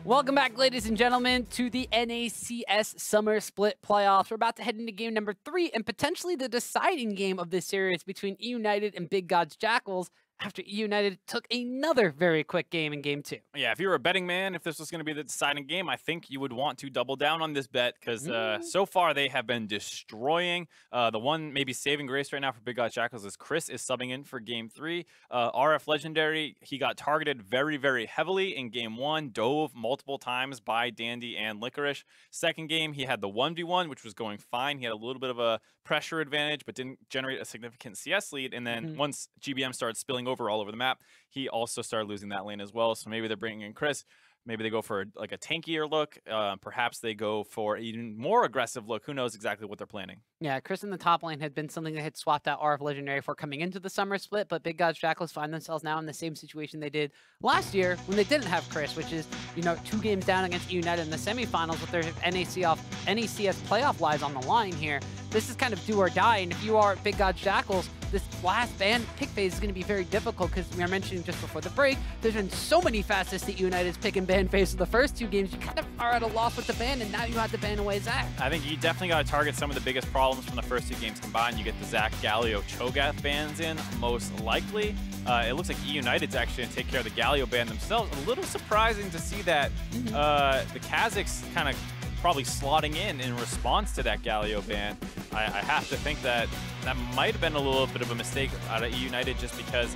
Welcome back, ladies and gentlemen, to the NACS Summer Split Playoffs. We're about to head into game number 3 and potentially the deciding game of this series between eUnited and Big Gods Jackals after eUnited took another very quick game in game 2. Yeah, if you were a betting man, if this was going to be the deciding game, I think you would want to double down on this bet because so far they have been destroying. The one maybe saving grace right now for Big Gods Jackals is Cris is subbing in for game 3. RF Legendary, he got targeted very, very heavily in game 1, dove multiple times by Dandy and Licorice. Second game, he had the 1v1, which was going fine. He had a little bit of a pressure advantage, but didn't generate a significant CS lead. And then once GBM started spilling over all over the map, he also started losing that lane as well. So maybe they're bringing in Cris. Maybe they go for like a tankier look. Perhaps they go for an even more aggressive look. Who knows exactly what they're planning? Yeah, Cris in the top lane had been something they had swapped out RF Legendary for coming into the summer split, but Big Gods Jackals find themselves now in the same situation they did last year when they didn't have Cris, which is, 2 games down against eUnited in the semifinals with their NACS playoff lives on the line here. This is kind of do or die, and if you are Big Gods Jackals, this last ban pick phase is going to be very difficult because we were mentioning just before the break, there's been so many facets to United's pick and ban phase for the first 2 games. You kind of are at a loss with the ban, and now you have to ban away Zach. I think you definitely got to target some of the biggest problems from the first 2 games combined. You get the Zach, Galio, Cho'Gath bans in, most likely. It looks like eUnited's actually going to take care of the Galio ban themselves. A little surprising to see that the Kazakhs kind of probably slotting in response to that Galio ban. I have to think that that might have been a little bit of a mistake out of eUnited just because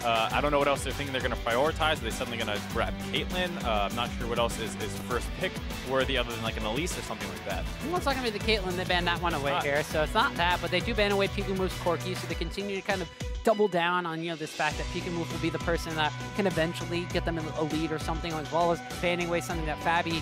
I don't know what else they're thinking they're going to prioritize. Are they suddenly going to grab Caitlyn? I'm not sure what else is first pick worthy other than like an Elise or something like that. Well, it's not going to be the Caitlyn. They banned that one away here, so it's not that, but they do ban away Pekin moves Corki, so they continue to kind of double down on this fact that Pekin Woof will be the person that can eventually get them a lead or something, as well as banning away something that fabbbyyy.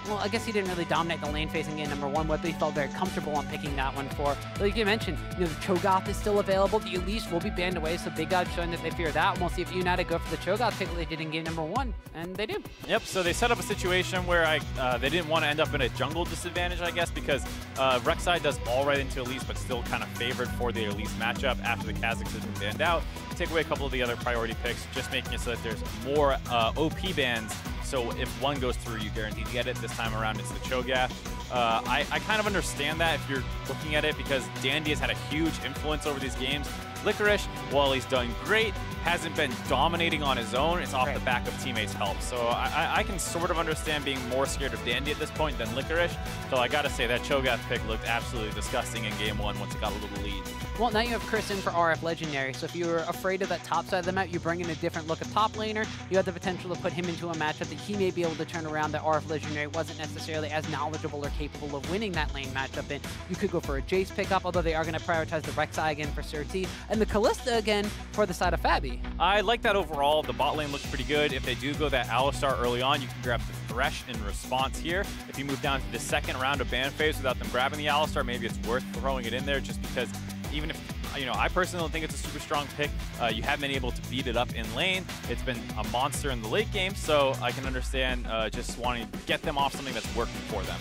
Well, I guess he didn't really dominate the lane phase in game number 1, but he felt very comfortable on picking that one for. Like you mentioned, the Cho'Gath is still available. The Elise will be banned away, so Big Gods showing that they fear that. We'll see if eUnited go for the Cho'Gath pick like they did in game number 1, and they do. Yep, so they set up a situation where they didn't want to end up in a jungle disadvantage, I guess, because Rek'Sai does all right into Elise, but still kind of favored for the Elise matchup after the Kazakhs has been banned out. Take away a couple of the other priority picks, just making it so that there's more OP bans. So if one goes through, you guarantee to get it. This time around, it's the Cho'Gath. I kind of understand that if you're looking at it because Dandy has had a huge influence over these games. Licorice, while he's done great, hasn't been dominating on his own. It's off the back of teammates' help. So I can sort of understand being more scared of Dandy at this point than Licorice. So I got to say that Cho'Gath pick looked absolutely disgusting in game 1 once it got a little lead. Well, now you have Cris in for RF Legendary, so if you were afraid of that top side of the map, you bring in a different look of top laner. You have the potential to put him into a matchup that he may be able to turn around that RF Legendary wasn't necessarily as knowledgeable or capable of winning that lane matchup in. You could go for a Jace pickup, although they are going to prioritize the Rek'Sai again for SirT, and the Kalista again for the side of fabbbyyy. I like that overall. The bot lane looks pretty good. If they do go that Alistar early on, you can grab the Thresh in response here. If you move down to the second round of ban phase without them grabbing the Alistar, maybe it's worth throwing it in there just because even if, I personally don't think it's a super strong pick. You haven't been able to beat it up in lane. It's been a monster in the late game, so I can understand just wanting to get them off something that's working for them.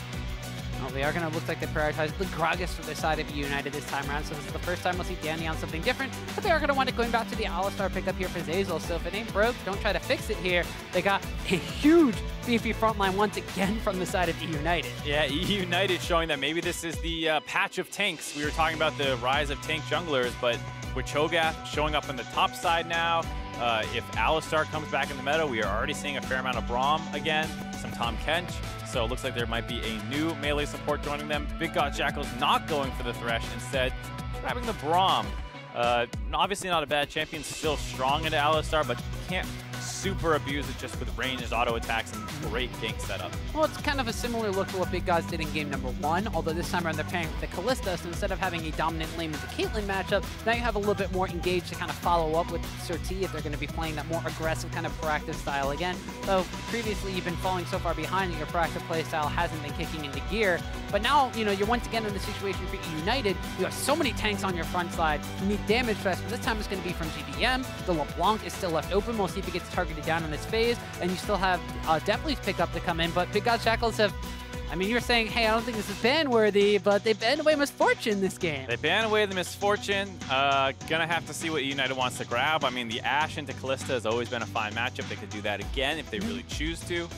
Well, they are going to look like they prioritize the Gragas for the side of eUnited this time around, so this is the first time we'll see Danny on something different, but they are going to want it going back to the Alistar pickup here for Zeyzal, so if it ain't broke, don't try to fix it here. They got a huge beefy frontline once again from the side of eUnited. Yeah, eUnited showing that maybe this is the patch of tanks. We were talking about the rise of tank junglers, but with Cho'Gath showing up on the top side now, if Alistar comes back in the meta, we are already seeing a fair amount of Braum again, some Tom Kench. So it looks like there might be a new melee support joining them. Big Gods Jackals not going for the Thresh, instead grabbing the Braum. Obviously not a bad champion, still strong into Alistar, but can't super abuse it just with ranged auto attacks and great gank setup. Well, it's kind of a similar look to what Big Gods did in game number 1, although this time around they're pairing with the Kalista, so instead of having a dominant lane with the Caitlyn matchup, now you have a little bit more engaged to kind of follow up with SirT if they're going to be playing that more aggressive kind of proactive style again. So previously you've been falling so far behind that your proactive play style hasn't been kicking into gear, but now, you're once again in the situation for eUnited. You have so many tanks on your front side, you need damage fest, but this time it's going to be from GBM. The LeBlanc is still left open. We'll see if he gets targeted down in this phase, and you still have deftly's pick up to come in, but Big Gods Jackals have, you're saying, hey, I don't think this is ban-worthy, but they banned away Misfortune this game. They banned away the Misfortune. Gonna have to see what eUnited wants to grab. The Ashe into Kalista has always been a fine matchup. They could do that again if they really choose to.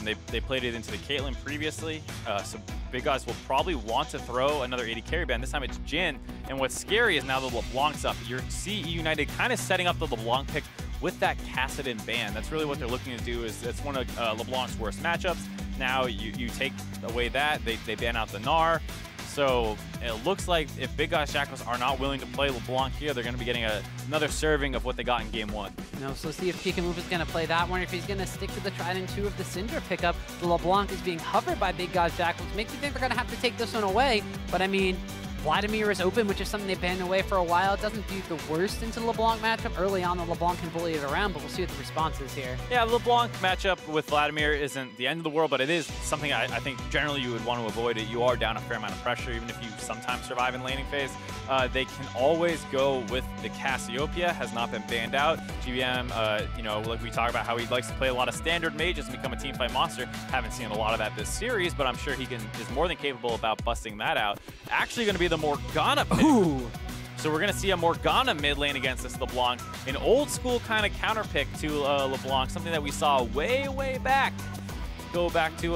They played it into the Caitlyn previously, so Big Gods will probably want to throw another AD carry ban. This time it's Jhin, and what's scary is now the LeBlanc's up. You see eUnited kind of setting up the LeBlanc pick with that Kassadin ban. That's really what they're looking to do. It's one of LeBlanc's worst matchups. Now you take away that, they ban out the Gnar. So it looks like if Big Gods Jackals are not willing to play LeBlanc here, they're going to be getting another serving of what they got in game 1. No, so let's see if Pekin Woof is going to play that one, or if he's going to stick to the Trident 2 of the Syndra pickup. The LeBlanc is being hovered by Big Gods Jackals. Makes me think they're going to have to take this one away. But I mean, Vladimir is open, which is something they've banned away for a while. It doesn't do the worst into the LeBlanc matchup. Early on, the LeBlanc can bully it around, but we'll see what the response is here. Yeah, the LeBlanc matchup with Vladimir isn't the end of the world, but it is something I think generally you would want to avoid. It. You are down a fair amount of pressure, even if you sometimes survive in laning phase. They can always go with the Cassiopeia, has not been banned out. GBM, you know, like we talk about how he likes to play a lot of standard mages and become a teamfight monster. Haven't seen a lot of that this series, but I'm sure he is more than capable about busting that out. Actually going to be the Morgana pick. Ooh. So we're going to see a Morgana mid lane against this LeBlanc. An old school kind of counter pick to LeBlanc, something that we saw way back. Go back to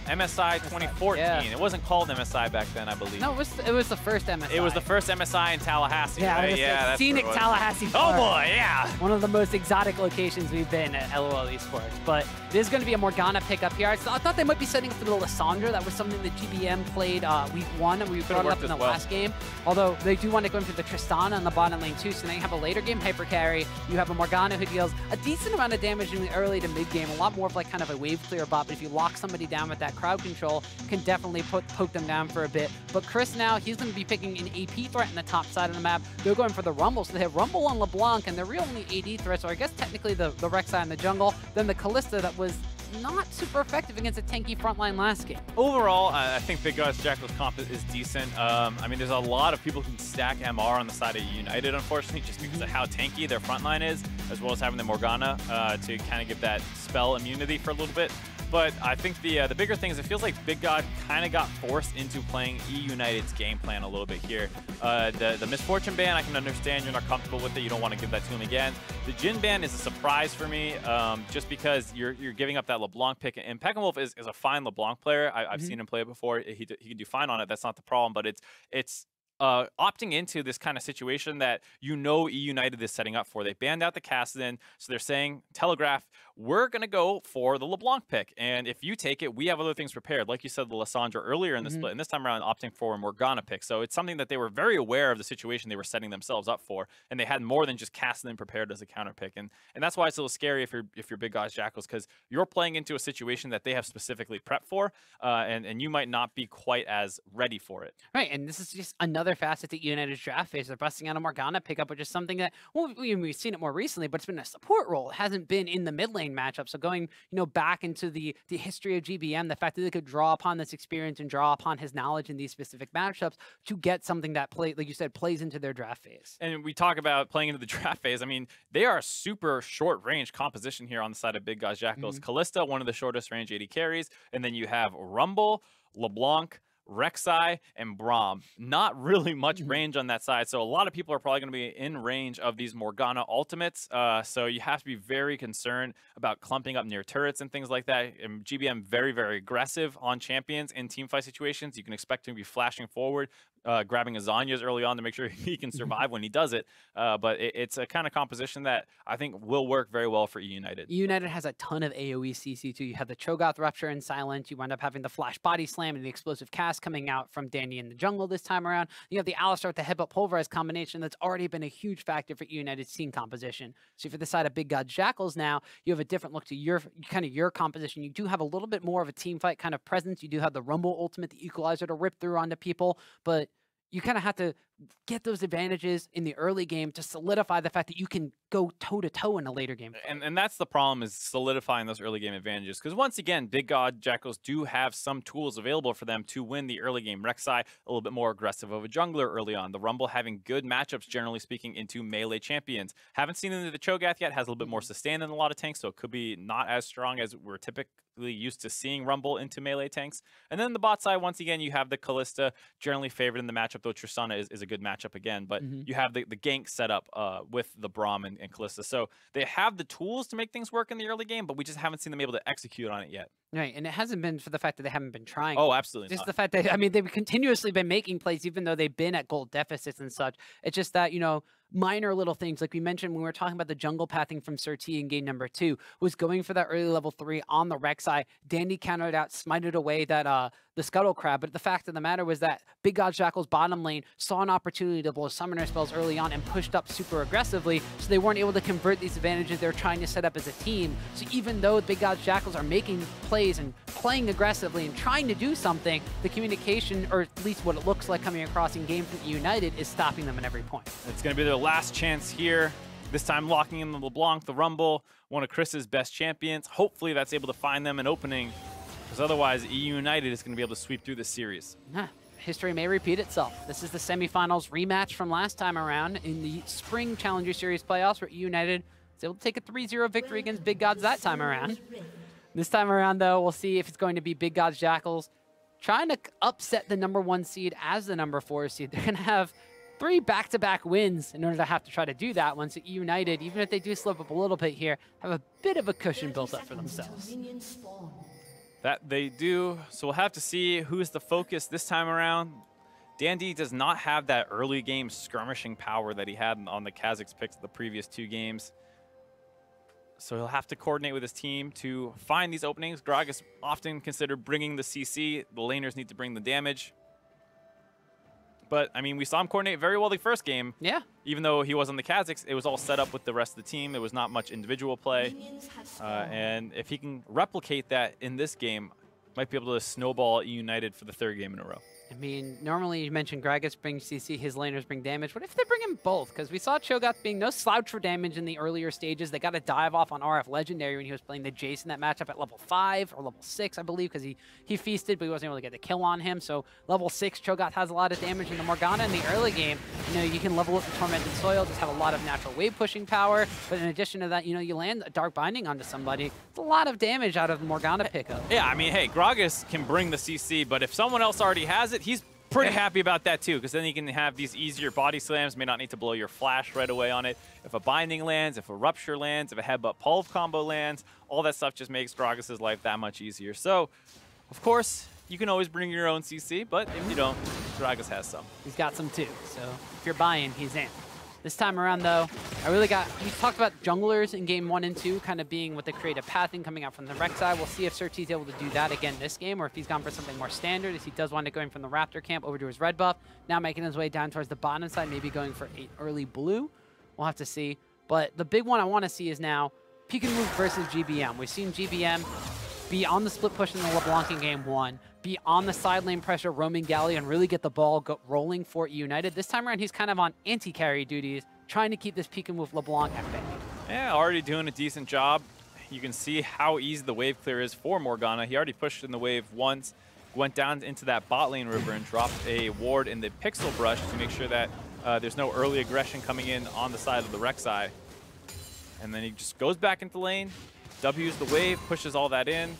MSI 2014. Yeah. It wasn't called MSI back then, I believe. No, it was the first MSI. It was the first MSI in Tallahassee, yeah, right? Yeah, that's scenic Tallahassee Oh Park. boy, yeah. One of the most exotic locations we've been at LOL Esports. But this is going to be a Morgana pickup here. I thought they might be setting up for the Lissandra. That was something that GBM played week 1, and we brought it up in the last game. Although they do want to go into the Tristana on the bottom lane too, so now you have a later game hyper carry. You have a Morgana who deals a decent amount of damage in the early to mid game, a lot more of like kind of a wave clear bot. But if you lock somebody down with that crowd control, can definitely poke them down for a bit. But Cris now, he's going to be picking an AP threat in the top side of the map. They're going for the Rumble, so they have Rumble on LeBlanc, and their real only AD threats are, I guess, technically the Rek'Sai in the jungle, then the Kalista that was not super effective against a tanky frontline last game. Overall, I think Big Gods Jackals comp is decent. I mean, there's a lot of people who can stack MR on the side of eUnited, unfortunately, just because of how tanky their frontline is, as well as having the Morgana to kind of give that spell immunity for a little bit. But I think the bigger thing is it feels like Big God kind of got forced into playing eUnited's game plan a little bit here. The Misfortune ban, I can understand you're not comfortable with it. You don't want to give that to him again. The Jhin ban is a surprise for me, just because you're giving up that LeBlanc pick. And Pekin Woof is a fine LeBlanc player. I've seen him play it before. He can do fine on it. That's not the problem. But it's opting into this kind of situation that you know eUnited is setting up for. They banned out the Kassadin, so they're saying, telegraph, we're going to go for the LeBlanc pick. And if you take it, we have other things prepared. Like you said, the Lissandra earlier in the split, and this time around opting for a Morgana pick. So it's something that they were very aware of the situation they were setting themselves up for, and they had more than just Kassadin prepared as a counter pick. And that's why it's a little scary if you're Big Gods Jackals, because you're playing into a situation that they have specifically prepped for, and you might not be quite as ready for it. Right, and this is just another facet to eUnited's draft phase. They're busting out a Morgana pickup, which is something that, well, we've seen it more recently, but it's been a support role. It hasn't been in the mid lane matchup. So going, back into the history of GBM, the fact that they could draw upon this experience and draw upon his knowledge in these specific matchups to get something that like you said, plays into their draft phase. And we talk about playing into the draft phase. I mean, they are a super short range composition here on the side of Big Gods Jackals. Kalista, one of the shortest range AD carries, and then you have Rumble, LeBlanc, Rek'Sai, and Braum. Not really much range on that side, so a lot of people are probably going to be in range of these Morgana ultimates, so you have to be very concerned about clumping up near turrets and things like that. And GBM very aggressive on champions in teamfight situations. You can expect him to be flashing forward, grabbing Azanya's early on to make sure he can survive when he does it. But it's a kind of composition that I think will work very well for eUnited. eUnited has a ton of AoE CC too. You have the Cho'Gath Rupture and Silent. You wind up having the Flash Body Slam and the Explosive Cast coming out from Danny in the jungle this time around. You have the Alistar with the Headbutt Pulverize combination that's already been a huge factor for eUnited's team composition. So for the side of Big Gods Jackals now, you have a different look to your composition. You do have a little bit more of a team fight kind of presence. You do have the Rumble ultimate, the Equalizer to rip through onto people, but you kind of have to get those advantages in the early game to solidify the fact that you can go toe-to-toe in a later game. And that's the problem, is solidifying those early game advantages. Because once again, Big God Jackals do have some tools available for them to win the early game. Rek'Sai, a little bit more aggressive of a jungler early on. The Rumble having good matchups, generally speaking, into melee champions. Haven't seen into the Cho'Gath yet, has a little bit more sustain than a lot of tanks, so it could be not as strong as we're typically used to seeing Rumble into melee tanks. And then the bot side, once again, you have the Kalista, generally favored in the matchup though Tristana is a good matchup again, but you have the gank set up with the Braum and Kalista. So they have the tools to make things work in the early game, but we just haven't seen them able to execute on it yet. Right, and it hasn't been for the fact that they haven't been trying. Oh, absolutely Just not. the fact that, I mean, they've continuously been making plays even though they've been at gold deficits and such. It's just that, you know, minor little things like we mentioned when we were talking about the jungle pathing from SirT in game number 2 was going for that early level 3 on the Rek'Sai. Dandy countered out, smited away that the Scuttle Crab, but the fact of the matter was that Big Gods Jackals bottom lane saw an opportunity to blow summoner spells early on and pushed up super aggressively, so they weren't able to convert these advantages they were trying to set up as a team. So even though Big Gods Jackals are making plays and playing aggressively and trying to do something, the communication, or at least what it looks like coming across in game from eUnited, is stopping them at every point. It's going to be their last chance here. This time locking in the LeBlanc, the Rumble, one of Chris's best champions. Hopefully that's able to find them an opening, because otherwise eUnited is going to be able to sweep through this series. History may repeat itself. This is the semifinals rematch from last time around in the Spring Challenger Series playoffs, where eUnited was able to take a 3-0 victory against Big Gods that time around. This time around, though, we'll see if it's going to be Big Gods Jackals trying to upset the #1 seed as the #4 seed. They're going to have 3 back-to-back wins in order to have to try to do that one. So eUnited, even if they do slip up a little bit here, have a bit of a cushion built up for themselves. That they do. So we'll have to see who's the focus this time around. Dandy does not have that early game skirmishing power that he had on the Kazakhs picks the previous 2 games. So he'll have to coordinate with his team to find these openings. Gragas often considered bringing the CC. The laners need to bring the damage. But, I mean, we saw him coordinate very well the first game. Yeah. Even though he was on the Kazakhs, it was all set up with the rest of the team. There was not much individual play. And if he can replicate that in this game, might be able to snowball eUnited for the 3rd game in a row. I mean, normally you mentioned Gragas brings CC, his laners bring damage. What if they bring him both? Because we saw Cho'Gath being no slouch for damage in the earlier stages. They got a dive off on RF Legendary when he was playing the Jace in that matchup at level 5 or level 6, I believe, because he feasted, but he wasn't able to get the kill on him. So level 6, Cho'Gath has a lot of damage in the Morgana in the early game. You know, you can level up the Tormented Soil, just have a lot of natural wave pushing power. But in addition to that, you know, you land a Dark Binding onto somebody. It's a lot of damage out of the Morgana pickup. Yeah, I mean, hey, Gragas can bring the CC, but if someone else already has it, he's pretty happy about that too, because then you can have these easier body slams, may not need to blow your flash right away on it. If a binding lands, if a rupture lands, if a headbutt pulve combo lands, all that stuff just makes Gragas' life that much easier. So, of course, you can always bring your own CC, but if you don't, Gragas has some. He's got some too, so if you're buying, he's in. This time around, though, we talked about junglers in game 1 and 2 kind of being what the creative pathing coming out from the Rek'Sai. We'll see if SirT is able to do that again this game, or if he's gone for something more standard, as he does wind up going from the Raptor camp over to his red buff, now making his way down towards the bottom side, maybe going for an early blue. We'll have to see. But the big one I want to see is now Pekin versus GBM. We've seen GBM be on the split push in the LeBlanc in game 1, be on the side lane pressure, roaming Galley, and really get the ball rolling for eUnited. This time around, he's kind of on anti-carry duties, trying to keep this Pekin with LeBlanc at bay. Yeah, already doing a decent job. You can see how easy the wave clear is for Morgana. He already pushed in the wave once, went down into that bot lane river and dropped a ward in the Pixel Brush to make sure that there's no early aggression coming in on the side of the Rek'Sai. And then he just goes back into lane, W's the wave, pushes all that in.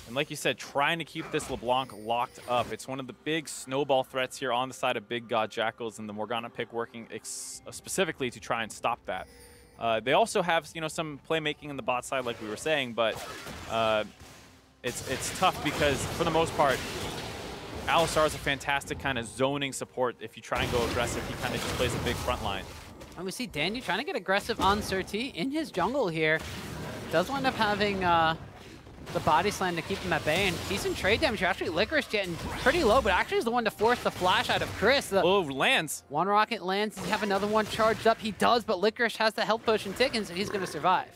And like you said, trying to keep this LeBlanc locked up. It's one of the big snowball threats here on the side of Big Gods Jackals, and the Morgana pick working specifically to try and stop that. They also have, you know, some playmaking in the bot side, like we were saying, but it's tough because for the most part, Alistar is a fantastic kind of zoning support. If you try and go aggressive, he kind of just plays a big front line. And we see Dandy trying to get aggressive on SirT in his jungle here. Does wind up having the body slam to keep him at bay, and decent trade damage here. Actually, Licorice getting pretty low, but actually is the one to force the flash out of Cris. Oh, lands. One rocket lands. Does he have another one charged up? He does, but Licorice has the health potion ticking, so he's going to survive.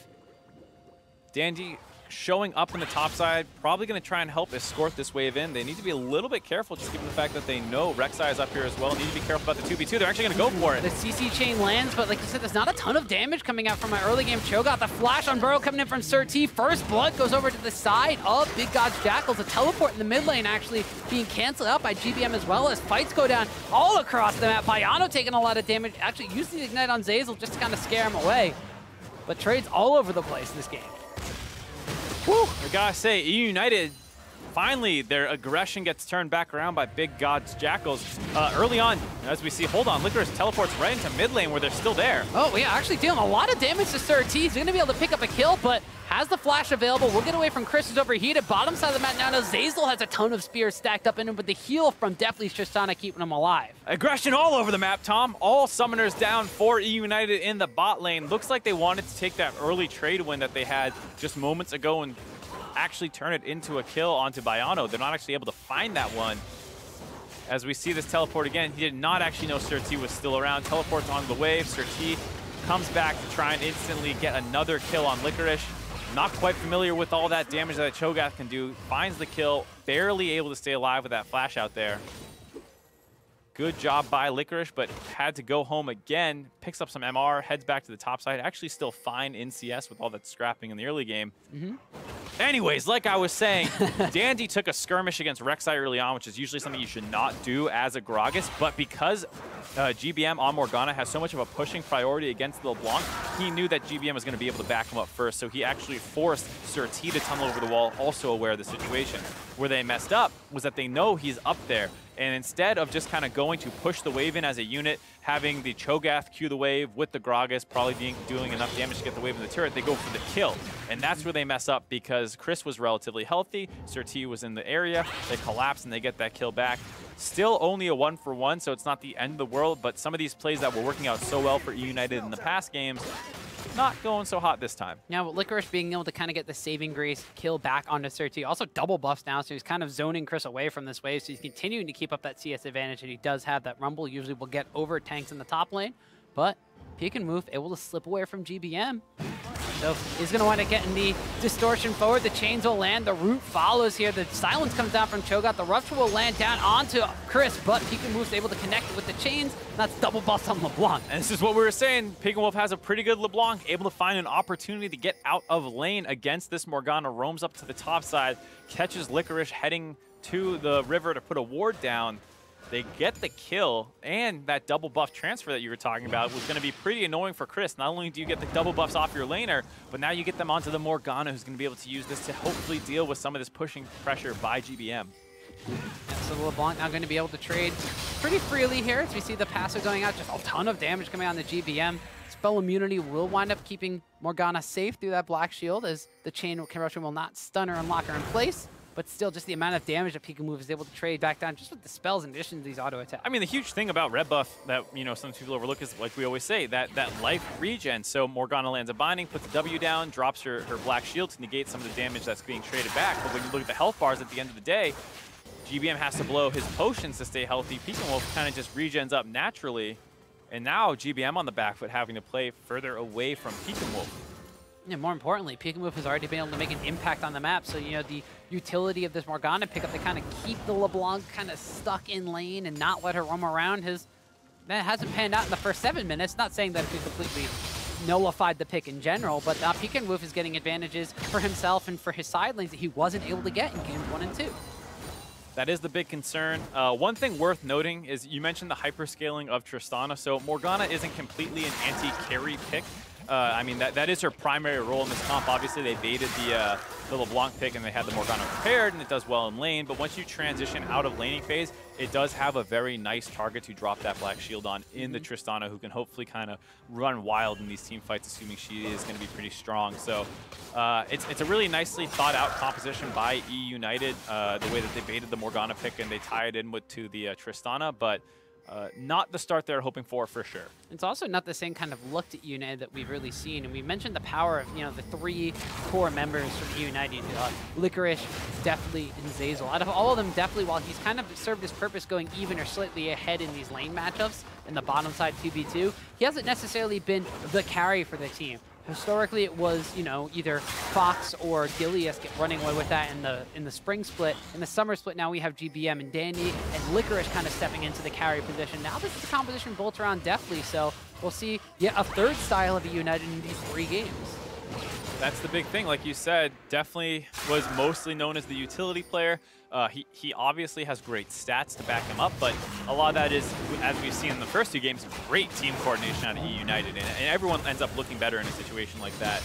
Dandy showing up in the top side, probably going to try and help escort this wave in. They need to be a little bit careful, just given the fact that they know Rek'Sai is up here as well. Need to be careful about the 2v2. They're actually going to go for it. The CC chain lands, but like you said, there's not a ton of damage coming out from my early game Cho'Gath. The flash on Burrow coming in from SirT. First blood goes over to the side of Big Gods Jackals. A teleport in the mid lane actually being canceled out by GBM as well, as fights go down all across the map. Baiano taking a lot of damage. Actually used the Ignite on Zeyzal just to kind of scare him away. But trades all over the place in this game. Whew, I gotta say, eUnited finally, their aggression gets turned back around by big Gods Jackals. Early on, as we see, hold on, Licorice teleports right into mid lane where they're still there. Oh, yeah, actually dealing a lot of damage to SirT. He's going to be able to pick up a kill, but has the flash available. We'll get away from Cris, who's overheated. Bottom side of the map now, Zeyzal has a ton of spears stacked up in him, but the heal from deftly Tristana keeping him alive. Aggression all over the map, Tom. All summoners down for eUnited in the bot lane. Looks like they wanted to take that early trade win that they had just moments ago and actually turn it into a kill onto Baiano. They're not actually able to find that one. As we see this teleport again, he did not actually know SirT was still around. Teleports onto the wave. SirT comes back to try and instantly get another kill on Licorice. Not quite familiar with all that damage that Cho'Gath can do. Finds the kill, barely able to stay alive with that flash out there. Good job by Licorice, but had to go home again. Picks up some MR, heads back to the top side. Actually still fine in CS with all that scrapping in the early game. Anyways, like I was saying, Dandy took a skirmish against Rek'Sai early on, which is usually something you should not do as a Gragas, but because GBM on Morgana has so much of a pushing priority against LeBlanc, he knew that GBM was going to be able to back him up first, so he actually forced SirT to tunnel over the wall, also aware of the situation. Where they messed up was that they know he's up there, and instead of just kind of going to push the wave in as a unit, having the Cho'Gath cue the wave with the Gragas, probably doing enough damage to get the wave in the turret, they go for the kill. And that's where they mess up because Cris was relatively healthy, SirT was in the area, they collapse and they get that kill back. Still only a 1-for-1, so it's not the end of the world, but some of these plays that were working out so well for eUnited in the past games, not going so hot this time. Now, with Licorice being able to kind of get the saving grace kill back onto SirT, also double buffs now, so he's kind of zoning Cris away from this wave, so he's continuing to keep up that CS advantage, and he does have that Rumble. Usually will get over tanks in the top lane, but Pekin Woof able to slip away from GBM. So he's going to want to get in the distortion forward. The chains will land. The root follows here. The silence comes down from Cho'Gath. The rupture will land down onto Cris, but Pekin Woof's able to connect with the chains. That's double buffs on LeBlanc. And this is what we were saying. Pekin Woof has a pretty good LeBlanc, able to find an opportunity to get out of lane against this Morgana. Roams up to the top side, catches Licorice heading to the river to put a ward down. They get the kill, and that double buff transfer that you were talking about was going to be pretty annoying for Cris. Not only do you get the double buffs off your laner, but now you get them onto the Morgana, who's going to be able to use this to hopefully deal with some of this pushing pressure by GBM. So LeBlanc now going to be able to trade pretty freely here as we see the passive going out. Just a ton of damage coming on the GBM. Spell immunity will wind up keeping Morgana safe through that black shield as the chain corruption will not stun her and lock her in place. But still, just the amount of damage that Pekin Woof is able to trade back down just with the spells in addition to these auto attacks. I mean, the huge thing about red buff that, you know, some people overlook is, like we always say, that life regen. So Morgana lands a binding, puts a W down, drops her black shield to negate some of the damage that's being traded back. But when you look at the health bars at the end of the day, GBM has to blow his potions to stay healthy. Pekin Woof kind of just regens up naturally. And now GBM on the back foot having to play further away from Pekin Woof. Yeah, more importantly, Pekin Woof has already been able to make an impact on the map. So, you know, the utility of this Morgana pickup to kind of keep the LeBlanc kind of stuck in lane and not let her roam around that hasn't panned out in the first 7 minutes. Not saying that it completely nullified the pick in general, but Pekin Woof is getting advantages for himself and for his side lanes that he wasn't able to get in games 1 and 2. That is the big concern. One thing worth noting is you mentioned the hyperscaling of Tristana. So Morgana isn't completely an anti-carry pick. I mean, that is her primary role in this comp. Obviously, they baited the LeBlanc pick and they had the Morgana prepared, and it does well in lane. But once you transition out of laning phase, it does have a very nice target to drop that black shield on in the Tristana, who can hopefully kind of run wild in these team fights, assuming she is going to be pretty strong. So it's a really nicely thought out composition by eUnited, the way that they baited the Morgana pick and they tie it in to the Tristana, but not the start they're hoping for sure. It's also not the same kind of look to eUnited that we've really seen, and we mentioned the power of, you know, the 3 core members from eUnited, Licorice, deftly, and Zeyzal. Out of all of them, deftly, while he's kind of served his purpose going even or slightly ahead in these lane matchups in the bottom side 2v2, he hasn't necessarily been the carry for the team. Historically, it was, you know, either Fox or Gilius running away with that in the spring split. In the summer split, now we have GBM and Dandy and Licorice kind of stepping into the carry position. Now this is a composition built around Deftly, so we'll see yet a third style of eUnited in these 3 games. That's the big thing. Like you said, definitely was mostly known as the utility player. He obviously has great stats to back him up, but a lot of that is, as we've seen in the first 2 games, great team coordination out of eUnited, and everyone ends up looking better in a situation like that.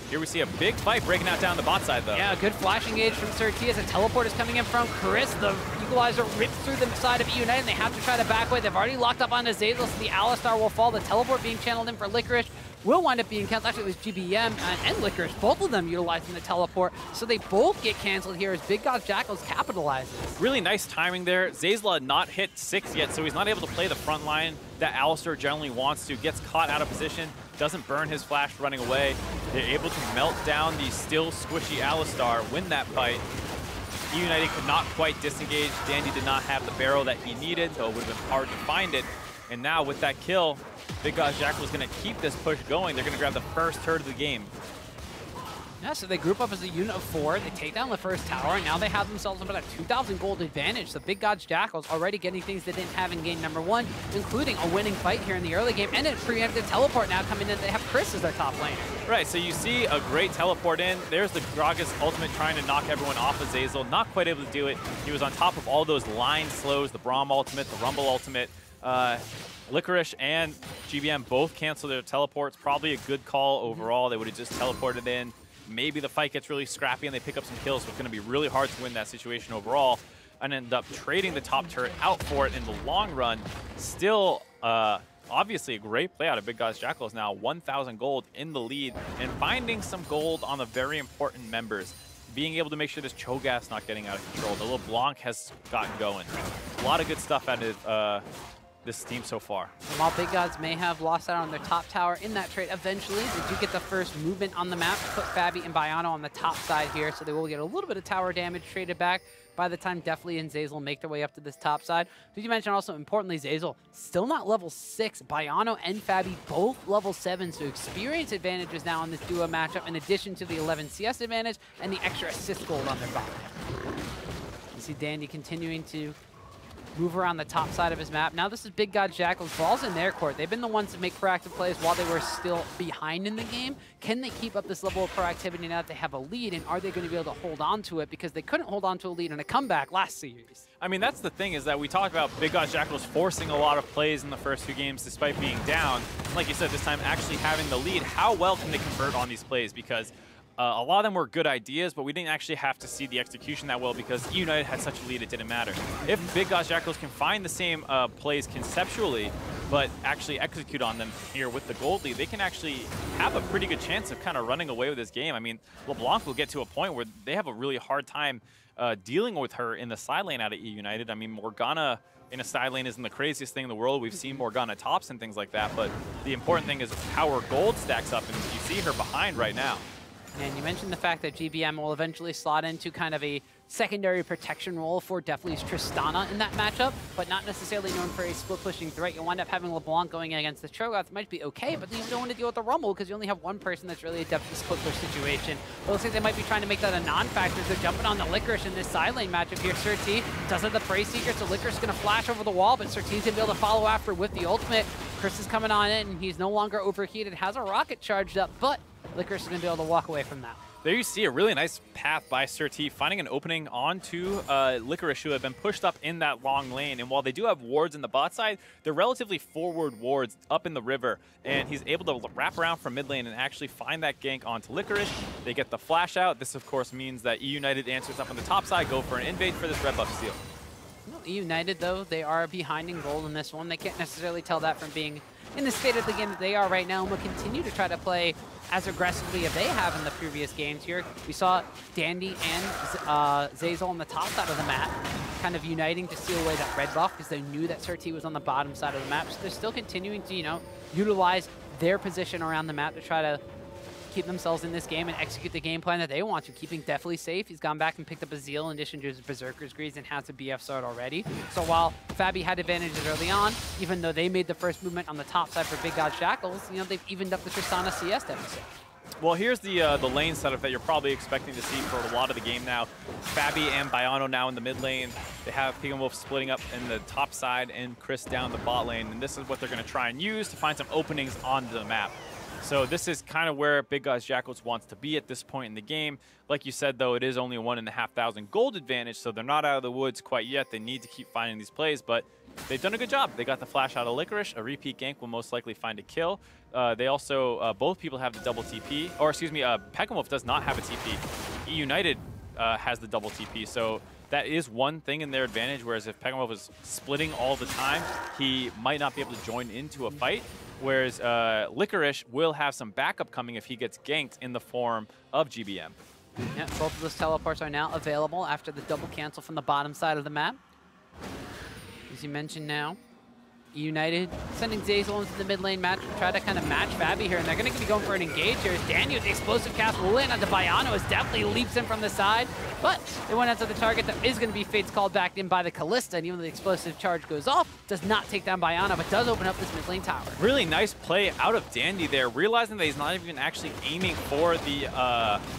Here we see a big fight breaking out down the bot side, though. Yeah, good flash engage from SirT as a teleport is coming in from Cris. The Equalizer rips through the side of eUnited, and they have to try to back away. They've already locked up onto Zeyzal, so the Alistar will fall. The teleport being channeled in for Licorice will wind up being canceled. Actually, it was GBM and Licorice, both of them utilizing the teleport, so they both get canceled here as Big Gods Jackals capitalizes. Really nice timing there. Zeyzal had not hit 6 yet, so he's not able to play the front line that Alistar generally wants to. Gets caught out of position, doesn't burn his flash running away. They're able to melt down the still squishy Alistar, win that fight. eUnited could not quite disengage. Dandy did not have the barrel that he needed, so it would have been hard to find it. And now with that kill, Big Gods Jackals is going to keep this push going. They're going to grab the first turret of the game. Yeah, so they group up as a unit of 4. They take down the first tower, and now they have themselves about a 2,000 gold advantage. So Big Gods Jackals already getting things they didn't have in game number 1, including a winning fight here in the early game, and a preemptive teleport now coming in. They have Cris as their top laner. Right, so you see a great teleport in. There's the Gragas ultimate trying to knock everyone off of Zeyzal. Not quite able to do it. He was on top of all those line slows, the Braum ultimate, the Rumble ultimate. Licorice and GBM both cancel their teleports. Probably a good call overall. They would have just teleported in. Maybe the fight gets really scrappy and they pick up some kills, so it's going to be really hard to win that situation overall and end up trading the top turret out for it in the long run. Still, obviously a great play out of Big Gods Jackals now, 1,000 gold in the lead and finding some gold on the very important members. Being able to make sure this Cho'Gath's not getting out of control. The LeBlanc has gotten going. A lot of good stuff out of this team so far. And while Big Gods may have lost out on their top tower in that trade, eventually they do get the first movement on the map to put fabbbyyy and Baiano on the top side here, so they will get a little bit of tower damage traded back by the time deftly and Zeyzal make their way up to this top side. Did you mention also, importantly, Zeyzal still not level 6. Baiano and fabbbyyy both level 7, so experience advantages now in this duo matchup, in addition to the 11 CS advantage and the extra assist gold on their bot. You see Dandy continuing to move around the top side of his map. Now this is Big Gods Jackals. Ball's in their court. They've been the ones to make proactive plays while they were still behind in the game. Can they keep up this level of proactivity now that they have a lead, and are they going to be able to hold on to it? Because they couldn't hold on to a lead in a comeback last series. I mean, that's the thing, is that we talked about Big Gods Jackals forcing a lot of plays in the first 2 games despite being down. Like you said, this time actually having the lead. How well can they convert on these plays? Because a lot of them were good ideas, but we didn't actually have to see the execution that well because eUnited had such a lead it didn't matter. If Big Gods Jackals can find the same plays conceptually, but actually execute on them here with the gold lead, they can actually have a pretty good chance of kind of running away with this game. I mean, LeBlanc will get to a point where they have a really hard time dealing with her in the side lane out of eUnited. I mean, Morgana in a side lane isn't the craziest thing in the world. We've seen Morgana tops and things like that, but the important thing is how her gold stacks up, and you see her behind right now. And you mentioned the fact that GBM will eventually slot into kind of a secondary protection role for deftly's Tristana in that matchup, but not necessarily known for a split-pushing threat. You'll wind up having LeBlanc going against the Cho'Gath. It might be okay, but then you don't want to deal with the Rumble because you only have one person that's really adept at the split-push situation. It looks like they might be trying to make that a non-factor. They're jumping on the Licorice in this side lane matchup here. SirT does have the Prey Seeker, so Licorice is going to flash over the wall, but SirT's going to be able to follow after with the ultimate. Cris is coming on in, and he's no longer overheated, has a rocket charged up, but Licorice is going to be able to walk away from that. There you see a really nice path by SirT, finding an opening onto Licorice, who have been pushed up in that long lane. And while they do have wards in the bot side, they're relatively forward wards up in the river. And he's able to wrap around from mid lane and actually find that gank onto Licorice. They get the flash out. This, of course, means that eUnited answers up on the top side, go for an invade for this red buff steal. No, eUnited, though, they are behind in gold in this one. They can't necessarily tell that from being in the state of the game that they are right now, and will continue to try to play as aggressively as they have in the previous games here. We saw Dandy and Zeyzal on the top side of the map, kind of uniting to steal away that red buff because they knew that SirT was on the bottom side of the map. So they're still continuing to, you know, utilize their position around the map to try to keep themselves in this game and execute the game plan that they want to, keeping deftly safe. He's gone back and picked up a Zeal in addition to his Berserker's Grease and has a BF sword already. So while fabbbyyy had advantages early on, even though they made the first movement on the top side for Big Gods Jackals, you know, they've evened up the Tristana CS deficit. Well, here's the lane setup that you're probably expecting to see for a lot of the game now. fabbbyyy and Baiano now in the mid lane. They have Pekin Wolf splitting up in the top side and Cris down the bot lane. And this is what they're going to try and use to find some openings on the map. So this is kind of where Big Gods Jackals wants to be at this point in the game. Like you said, though, it is only 1,500 gold advantage, so they're not out of the woods quite yet. They need to keep finding these plays, but they've done a good job. They got the flash out of Licorice. A repeat gank will most likely find a kill. They also, both people have the double TP. Or excuse me, Pekin does not have a TP. eUnited has the double TP, so that is one thing in their advantage, whereas if Pekin was splitting all the time, he might not be able to join into a fight. Whereas Licorice will have some backup coming if he gets ganked in the form of GBM. Yeah, both of those teleports are now available after the double cancel from the bottom side of the map. As you mentioned now, eUnited sending Zeyzal into the mid lane match, try to kind of match fabbbyyy here, and they're going to be going for an engage here. As Daniel, the explosive cast will land onto Baiano as deftly leaps in from the side, but they went after the target that is going to be Fates called back in by the Kalista, and even though the explosive charge goes off, does not take down Baiano, but does open up this mid lane tower. Really nice play out of Dandy there, realizing that he's not even actually aiming for the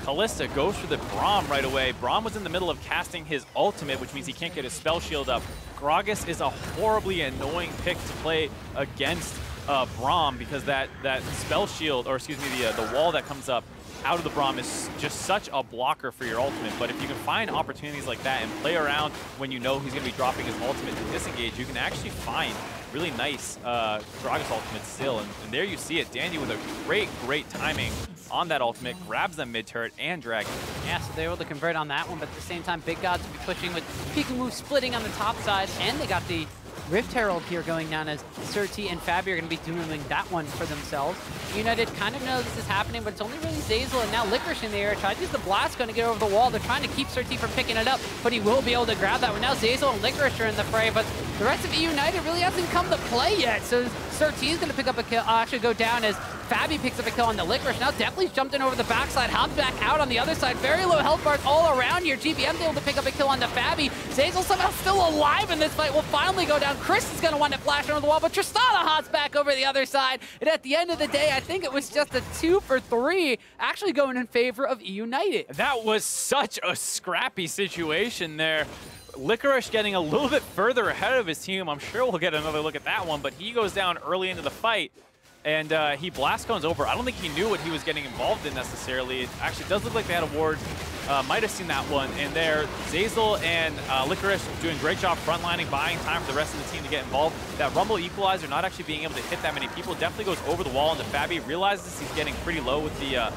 Kalista, goes for the Braum right away. Braum was in the middle of casting his ultimate, which means he can't get his spell shield up. Gragas is a horribly annoying pick to play against Braum because that spell shield, or excuse me, the wall that comes up out of the Braum is just such a blocker for your ultimate. But if you can find opportunities like that and play around when you know he's going to be dropping his ultimate to disengage, you can actually find really nice Gragas ultimate still. And there you see it, Dandy with a great timing on that ultimate, grabs them mid-turret and dragon. Yeah, so they're able to convert on that one, but at the same time, Big Gods will be pushing with Pekin splitting on the top side, and they got the Rift Herald here going down as SirT and fabbbyyy are going to be doing that one for themselves. eUnited kind of know this is happening, but it's only really Zeyzal and now Licorice in the air. Tries to use the blast gun to get over the wall. They're trying to keep SirT from picking it up, but he will be able to grab that one. Now Zeyzal and Licorice are in the fray, but the rest of eUnited really hasn't come to play yet. So SirT is going to pick up a kill, actually go down as fabbbyyy picks up a kill on the Licorice. Now deftly's jumped in over the backside, hops back out on the other side. Very low health bars all around here. GBM's able to pick up a kill on the fabbbyyy. Zeyzal somehow still alive in this fight. Will finally go down. Cris is going to want to flash over the wall, but Tristana hops back over the other side. And at the end of the day, I think it was just a 2 for 3, actually going in favor of eUnited. That was such a scrappy situation there. Licorice getting a little bit further ahead of his team. I'm sure we'll get another look at that one, but he goes down early into the fight. And he blast cones over. I don't think he knew what he was getting involved in necessarily. It actually does look like they had a ward. Might have seen that one. And there, Zeyzal and Licorice doing a great job frontlining, buying time for the rest of the team to get involved. That Rumble Equalizer not actually being able to hit that many people definitely goes over the wall into fabbbyyy. Realizes he's getting pretty low with the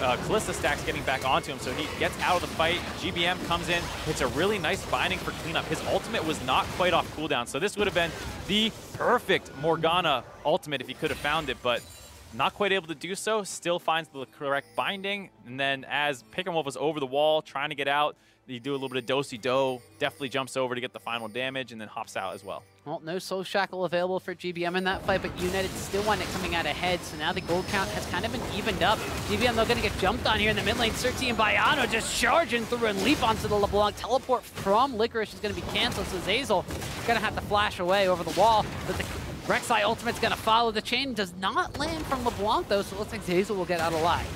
Kalista stacks getting back onto him, so he gets out of the fight. GBM comes in, hits a really nice binding for cleanup. His ultimate was not quite off cooldown, so this would have been the perfect Morgana ultimate if he could have found it, but not quite able to do so. Still finds the correct binding, and then as Pekin was over the wall trying to get out, you do a little bit of do-si-do, definitely jumps over to get the final damage, and then hops out as well. Well, no Soul Shackle available for GBM in that fight, but eUnited still want it coming out ahead, so now the gold count has kind of been evened up. GBM, they're going to get jumped on here in the mid lane. SirT and Baiano just charging through and leap onto the LeBlanc. Teleport from Licorice is going to be canceled, so Zeyzal is going to have to flash away over the wall, but the Rek'Sai ultimate's going to follow the chain. Does not land from LeBlanc, though, so it looks like Zeyzal will get out alive.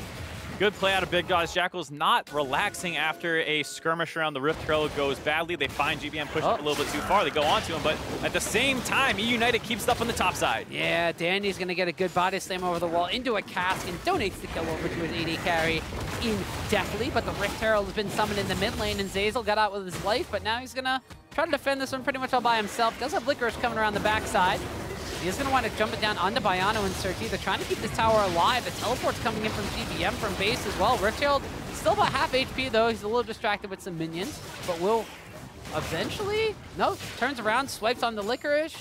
Good play out of Big Gods Jackals, not relaxing after a skirmish around the Rift Herald goes badly. They find GBM pushing a little bit too far. They go onto him, but at the same time, eUnited keeps up on the top side. Yeah, Dandy's going to get a good body slam over the wall into a cask and donates the kill over to his AD carry in deftly, but the Rift Herald has been summoned in the mid lane, and Zeyzal got out with his life, but now he's going to try to defend this one pretty much all by himself. Does have Licorice coming around the backside. He is going to want to jump it down onto Baiano and SirT. They're trying to keep this tower alive. The teleport's coming in from GBM from base as well. Rift Herald still about half HP though. He's a little distracted with some minions, but will eventually, no, turns around, swipes on the Licorice.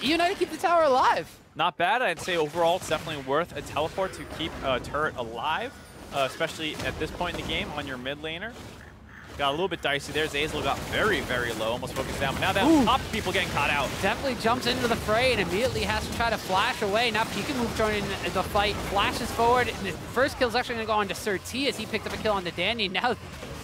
eUnited keep the tower alive. Not bad. I'd say overall it's definitely worth a teleport to keep a turret alive, especially at this point in the game on your mid laner. Got a little bit dicey there. Zeyzal got very low, almost focused down. But now that top people getting caught out. Definitely jumps into the fray and immediately has to try to flash away. Now Pekin joining the fight, flashes forward. And the first kill is actually going to go on to SirT as he picked up a kill on the Dandy. Now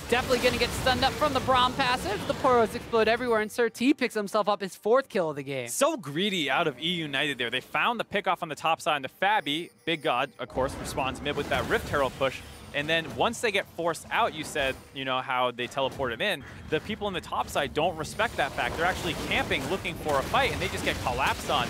definitely going to get stunned up from the Braum passive. The poros explode everywhere, and SirT picks himself up his 4th kill of the game. So greedy out of eUnited there. They found the pick off on the top side, and the fabbbyyy, Big God, of course, responds mid with that Rift Herald push. And then once they get forced out, you said, you know, how they teleported in, the people in the top side don't respect that fact. They're actually camping, looking for a fight, and they just get collapsed on.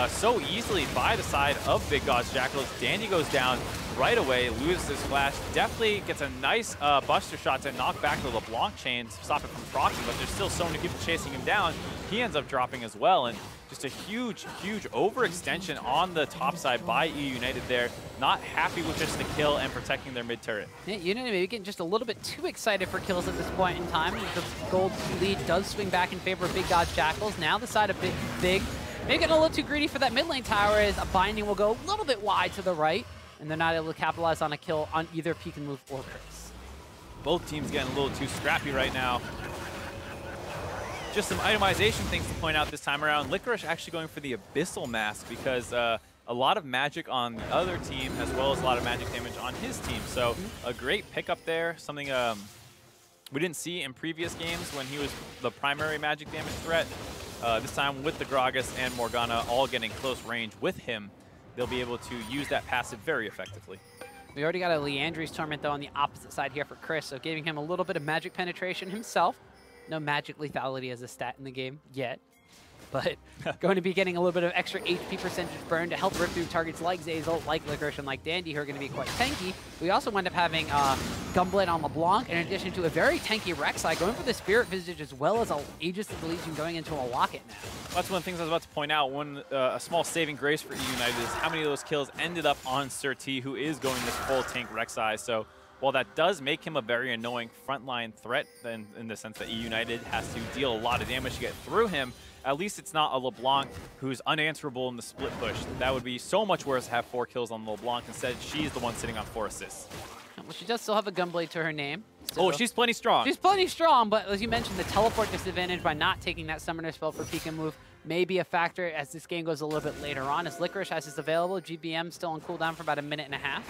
so easily by the side of Big Gods Jackals. Dandy goes down right away, loses his flash. Deftly gets a nice buster shot to knock back the LeBlanc chain to stop it from proccing, but there's still so many people chasing him down. He ends up dropping as well, and just a huge, huge overextension on the top side by eUnited there. Not happy with just the kill and protecting their mid turret. Yeah, United maybe getting just a little bit too excited for kills at this point in time. The gold lead does swing back in favor of Big Gods Jackals. Now the side of Big maybe getting a little too greedy for that mid lane tower as a binding will go a little bit wide to the right, and they're not able to capitalize on a kill on either Pekin move or Cris. Both teams getting a little too scrappy right now. Just some itemization things to point out this time around. Licorice actually going for the Abyssal Mask because a lot of magic on the other team as well as a lot of magic damage on his team. So a great pickup there, something we didn't see in previous games when he was the primary magic damage threat. This time with the Gragas and Morgana all getting close range with him, they'll be able to use that passive very effectively. We already got a Leandri's Torment though on the opposite side here for Cris, so giving him a little bit of magic penetration himself. No magic lethality as a stat in the game yet, but going to be getting a little bit of extra HP percentage burn to help rip through targets like Zeyzal, like Licorice, and like Dandy, who are going to be quite tanky. We also wind up having Gunblade on LeBlanc, in addition to a very tanky Rek'Sai going for the Spirit Visage as well as a Aegis of the Legion going into a Locket now. That's one of the things I was about to point out. One a small saving grace for eUnited is how many of those kills ended up on SirT, who is going this full tank Rek'Sai. So while that does make him a very annoying frontline threat, then in the sense that eUnited has to deal a lot of damage to get through him, at least it's not a LeBlanc who's unanswerable in the split push. That would be so much worse to have 4 kills on LeBlanc. Instead, she's the one sitting on 4 assists. Well, she does still have a Gunblade to her name. Oh, she's plenty strong. She's plenty strong, but as you mentioned, the teleport disadvantage by not taking that summoner spell for Pekin move may be a factor as this game goes a little bit later on. As Licorice has this available, GBM still on cooldown for about a minute and a half.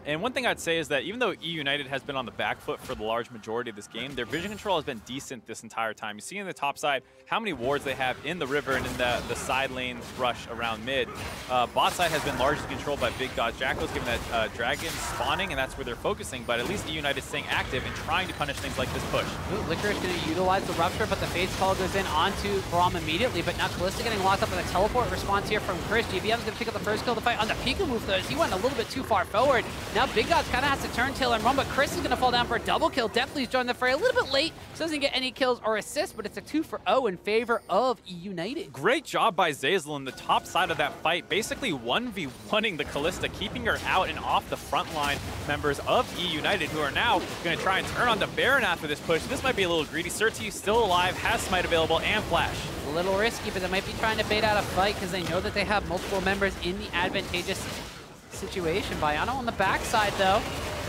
And one thing I'd say is that even though eUnited has been on the back foot for the large majority of this game, their vision control has been decent this entire time. You see in the top side how many wards they have in the river and in the side lane rush around mid. Bot side has been largely controlled by Big Gods Jackals, given that dragon spawning, and that's where they're focusing. But at least eUnited is staying active and trying to punish things like this push. Licorice going to utilize the Rupture, but the Fate's Call goes in onto Braum immediately. But now Kalista getting locked up in a teleport response here from Cris. GBM's going to pick up the first kill of the fight on the Pekin move, though, as he went a little bit too far forward. Now Big Gods kind of has to turn tail and run, but Cris is going to fall down for a double kill. Deftly's joined the fray a little bit late, so doesn't get any kills or assists, but it's a 2-for-0 in favor of eUnited. Great job by Zeyzal in the top side of that fight, basically 1v1ing the Kalista, keeping her out and off the frontline members of eUnited, who are now going to try and turn on the Baron after this push. This might be a little greedy. SirT still alive, has Smite available, and Flash. A little risky, but they might be trying to bait out a fight because they know that they have multiple members in the advantageous situation. Baiano on the backside, though,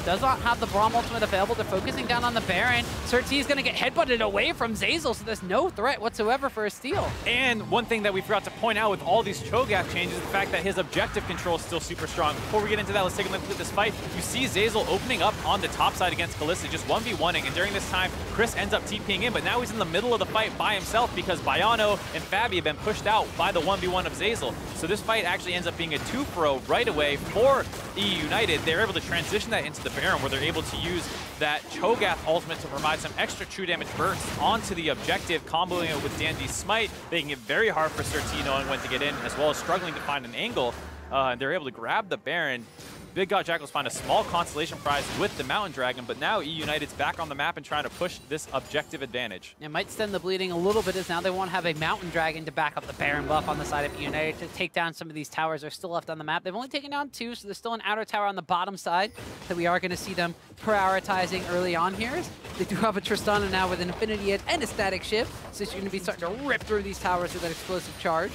does not have the Braum ultimate available. They're focusing down on the Baron. SirT is going to get headbutted away from Zeyzal, so there's no threat whatsoever for a steal. And one thing that we forgot to point out with all these Cho'Gath changes is the fact that his objective control is still super strong. Before we get into that, let's take a look at this fight. You see Zeyzal opening up on the top side against Kalista, just 1v1ing, and during this time, Cris ends up TPing in, but now he's in the middle of the fight by himself because Baiano and fabbbyyy have been pushed out by the 1v1 of Zeyzal. So this fight actually ends up being a 2-for-0 right away for eUnited. They're able to transition that into the Baron, where they're able to use that Cho'Gath ultimate to provide some extra true damage bursts onto the objective, comboing it with Dandy's Smite, making it very hard for SirT knowing when to get in, as well as struggling to find an angle. They're able to grab the Baron. Big Gods Jackals find a small consolation prize with the Mountain Dragon, but now eUnited's back on the map and trying to push this objective advantage. It might stem the bleeding a little bit as now they won't have a Mountain Dragon to back up the Baron buff on the side of eUnited to take down some of these towers that are still left on the map. They've only taken down 2, so there's still an outer tower on the bottom side that we are going to see them prioritizing early on here. They do have a Tristana now with an Infinity Edge and a Static Shift, so you're going to be starting to rip through these towers with that explosive charge.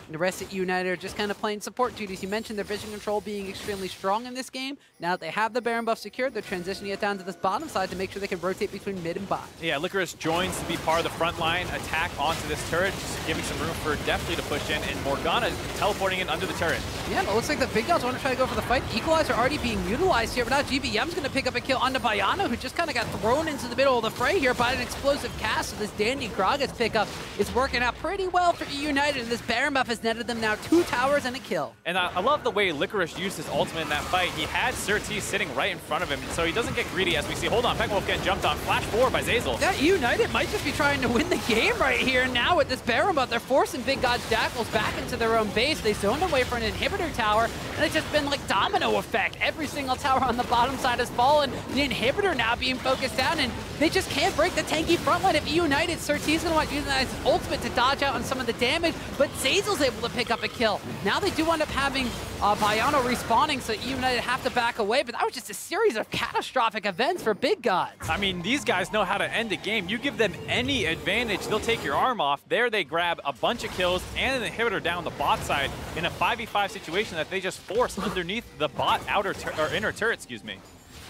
And the rest of eUnited are just kind of playing support duties. You mentioned their vision control being extremely strong in this game. Now that they have the Baron buff secured, they're transitioning it down to this bottom side to make sure they can rotate between mid and bot. Yeah, Licorice joins to be part of the front line attack onto this turret, just giving some room for Deftly to push in, and Morgana teleporting in under the turret. Yeah, but it looks like the Big Gods want to try to go for the fight. Equalizer already being utilized here, but now GBM's going to pick up a kill onto Baiano, who just kind of got thrown into the middle of the fray here by an explosive cast. So this Dandy Gragas pickup is working out pretty well for eUnited, and this Baron buff is has netted them now 2 towers and a kill. And I love the way Licorice used his ultimate in that fight. He had SirT sitting right in front of him, so he doesn't get greedy as we see. Hold on, Pekin getting jumped on. Flash forward by Zeyzal. Yeah, eUnited might just be trying to win the game right here and now with this Baron, but they're forcing Big Gods Jackals back into their own base. They zoned away for an inhibitor tower, and it's just been like domino effect. Every single tower on the bottom side has fallen. The inhibitor now being focused down, and they just can't break the tanky front line. If eUnited, SirT's going to want to use his ultimate to dodge out on some of the damage, but Zeyzal's able to pick up a kill. Now they do wind up having Baiano respawning, so eUnited have to back away, but that was just a series of catastrophic events for Big Gods. I mean, these guys know how to end a game. You give them any advantage, they'll take your arm off. There they grab a bunch of kills and an inhibitor down the bot side in a 5v5 situation that they just force underneath the bot inner turret, excuse me.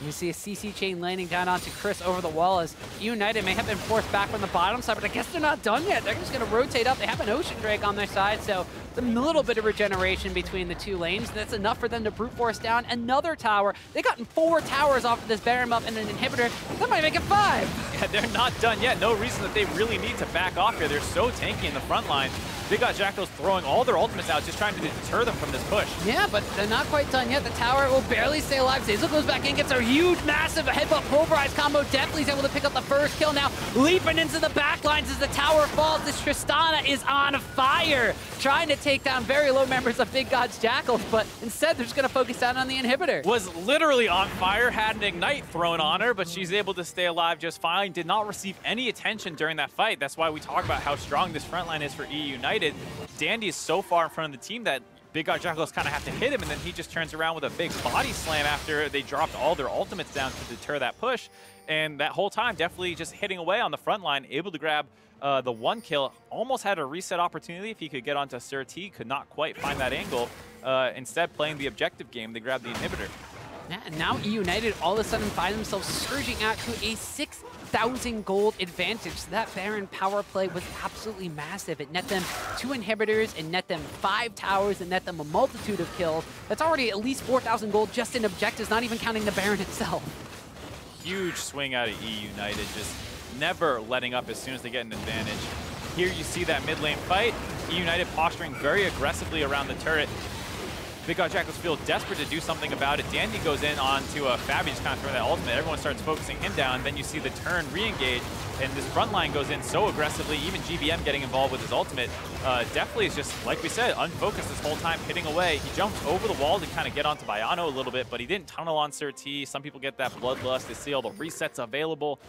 You see a CC chain landing down onto Cris over the wall as eUnited may have been forced back from the bottom side, but I guess they're not done yet. They're just going to rotate up. They have an Ocean Drake on their side, so it's a little bit of regeneration between the two lanes. That's enough for them to brute force down another tower. They've gotten 4 towers off of this Baron buff and an inhibitor. That might make it 5. Yeah, they're not done yet. No reason that they really need to back off here. They're so tanky in the front line. Big Gods Jackals throwing all their ultimates out, just trying to deter them from this push. Yeah, but they're not quite done yet. The tower will barely stay alive. Zeyzal goes back in, gets a huge, massive headbutt pulverize combo. Deftly's able to pick up the first kill now, leaping into the back lines as the tower falls. This Tristana is on fire, trying to take down very low members of Big Gods Jackals, but instead they're just going to focus down on the inhibitor. Was literally on fire, had an ignite thrown on her, but she's able to stay alive just fine. Did not receive any attention during that fight. That's why we talk about how strong this front line is for eUnited. Dandy is so far in front of the team that Big Gods Jackals kind of have to hit him, and then he just turns around with a big body slam after they dropped all their ultimates down to deter that push. And that whole time, definitely just hitting away on the front line, able to grab the 1 kill. Almost had a reset opportunity if he could get onto SirT, could not quite find that angle. Instead, playing the objective game, they grabbed the inhibitor. Yeah, and now eUnited all of a sudden find themselves surging out to a 6,000 gold advantage. So that Baron power play was absolutely massive. It net them 2 inhibitors, it net them 5 towers, it net them a multitude of kills. That's already at least 4,000 gold just in objectives, not even counting the Baron itself. Huge swing out of eUnited, just never letting up as soon as they get an advantage. Here you see that mid lane fight. eUnited posturing very aggressively around the turret. Big Gods Jackals feel desperate to do something about it. Dandy goes in onto fabbbyyy, just kind of throwing that ultimate. Everyone starts focusing him down. Then you see the turn re-engage, and this front line goes in so aggressively, even GBM getting involved with his ultimate. Deftly is just, like we said, unfocused this whole time, hitting away. He jumps over the wall to kind of get onto Baiano a little bit, but he didn't tunnel on SirT. Some people get that bloodlust. They see all the resets available.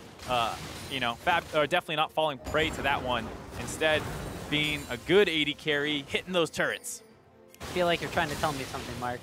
You know, definitely not falling prey to that one. Instead, being a good AD carry, hitting those turrets. I feel like you're trying to tell me something, Mark.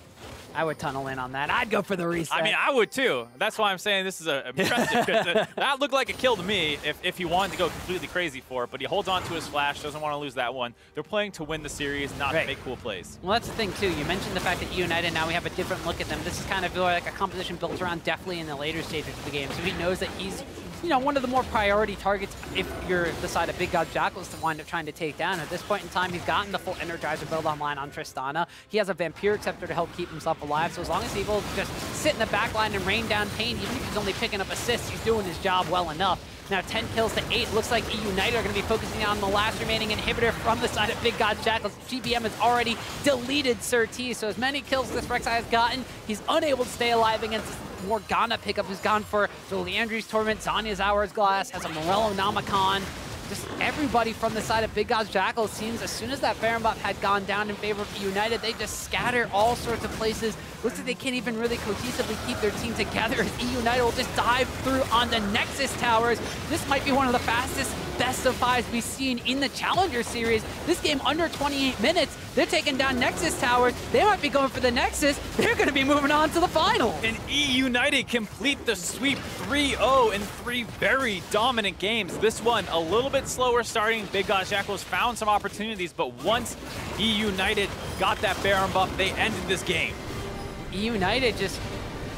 I would tunnel in on that. I'd go for the reset. I mean, I would too. That's why I'm saying this is impressive. That looked like a kill to me if he wanted to go completely crazy for it, but he holds on to his flash, doesn't want to lose that one. They're playing to win the series, not to make cool plays. Well, that's the thing too. You mentioned the fact that eUnited, now we have a different look at them. This is kind of like a composition built around deftly in the later stages of the game, so he knows that he's, you know, one of the more priority targets if you're the side of Big Gods Jackals to wind up trying to take down. At this point in time, he's gotten the full Energizer build online on Tristana. He has a Vampiric Scepter to help keep himself alive, so as long as he's able to just sit in the back line and rain down pain, even if he's only picking up assists, he's doing his job well enough. Now 10 kills to 8. Looks like eUnited are going to be focusing on the last remaining inhibitor from the side of Big Gods Jackals. GBM has already deleted SirT, so as many kills as this Rek'Sai has gotten, he's unable to stay alive against this Morgana pickup, who's gone for the Leandry's Torment, Zanya's Hourglass, has a Morello Namicon. Just everybody from the side of Big Gods Jackals seems as soon as that Baron buff had gone down in favor of eUnited, they just scatter all sorts of places. Looks like they can't even really cohesively keep their team together as eUnited will just dive through on the Nexus towers. This might be one of the fastest best of 5s we've seen in the Challenger Series. This game under 28 minutes. They're taking down Nexus towers. They might be going for the Nexus. They're going to be moving on to the final. And eUnited complete the sweep 3-0 in 3 very dominant games. This one a little bit slower starting. Big Gods Jackals found some opportunities, but once eUnited got that Baron buff, they ended this game. eUnited just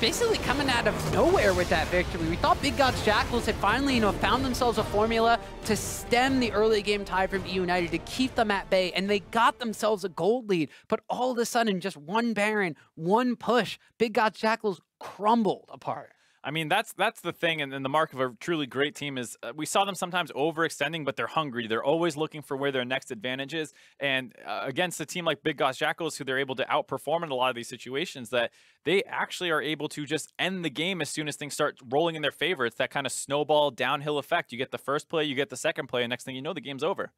basically coming out of nowhere with that victory. We thought Big Gods Jackals had finally, you know, found themselves a formula to stem the early game tide from eUnited, to keep them at bay, and they got themselves a gold lead. But all of a sudden, just one Baron, one push, Big Gods Jackals crumbled apart. I mean, that's the thing, and the mark of a truly great team is we saw them sometimes overextending, but they're hungry. They're always looking for where their next advantage is. And against a team like big Gods Jackals, who they're able to outperform in a lot of these situations, that they actually are able to just end the game as soon as things start rolling in their favor. It's that kind of snowball downhill effect. You get the first play, you get the second play, and next thing you know, the game's over.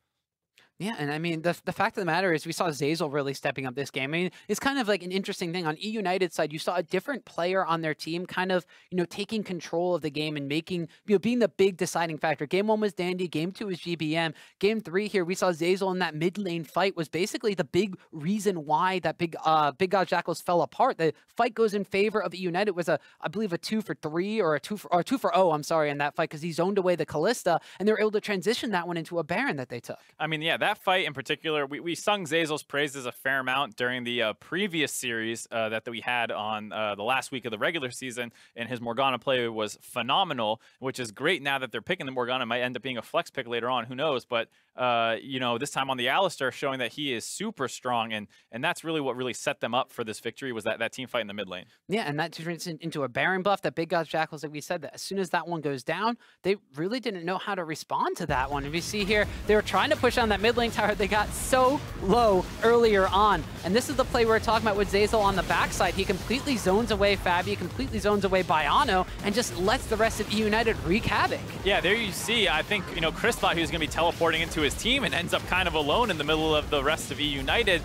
Yeah, and I mean, the fact of the matter is we saw Zeyzal really stepping up this game. I mean, it's kind of like an interesting thing. On eUnited side, you saw a different player on their team kind of, taking control of the game and making, being the big deciding factor. Game 1 was Dandy, Game 2 was GBM. Game 3 here, we saw Zeyzal in that mid lane fight was basically the big reason why that big Gods Jackals fell apart. The fight goes in favor of eUnited. It was I believe a 2-for-3 or a 2-for-0, I'm sorry, in that fight, because he zoned away the Kalista, and they were able to transition that one into a Baron that they took. I mean, yeah, that fight in particular, we sung Zeyzal's praises a fair amount during the previous series that we had on the last week of the regular season, and his Morgana play was phenomenal, which is great now that they're picking the Morgana. It might end up being a flex pick later on, who knows, but this time on the Alistar, showing that he is super strong, and that's really what really set them up for this victory, was that team fight in the mid lane. Yeah, and that turns into a Baron buff, that big Gods Jackals, like we said, that as soon as that one goes down, they really didn't know how to respond to that one. And we see here, they were trying to push on that mid lane tower. They got so low earlier on. And this is the play we were talking about with Zeyzal on the backside. He completely zones away fabbbyyy, completely zones away Baiano, and just lets the rest of eUnited wreak havoc. Yeah, there you see. I think, Cris thought he was going to be teleporting into his team and ends up kind of alone in the middle of the rest of eUnited.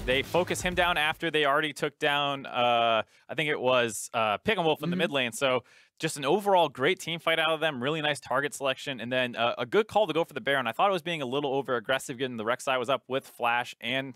They focus him down after they already took down, I think it was Pekin Wolf in the mid lane. So just an overall great team fight out of them, really nice target selection, and then a good call to go for the Baron. I thought it was being a little over-aggressive, given the Rek'Sai was up with Flash and,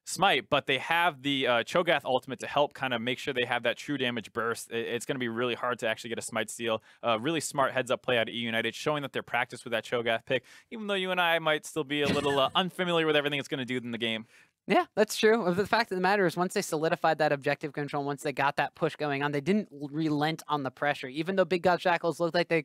Smite, but they have the Cho'Gath ultimate to help kind of make sure they have that true damage burst. It's going to be really hard to actually get a Smite steal. Really smart heads-up play out of eUnited, showing that they're practiced with that Cho'Gath pick, even though you and I might still be a little unfamiliar with everything it's going to do in the game. Yeah, that's true. The fact of the matter is, once they solidified that objective control, once they got that push going on, they didn't relent on the pressure. Even though big Gods Jackals looked like they're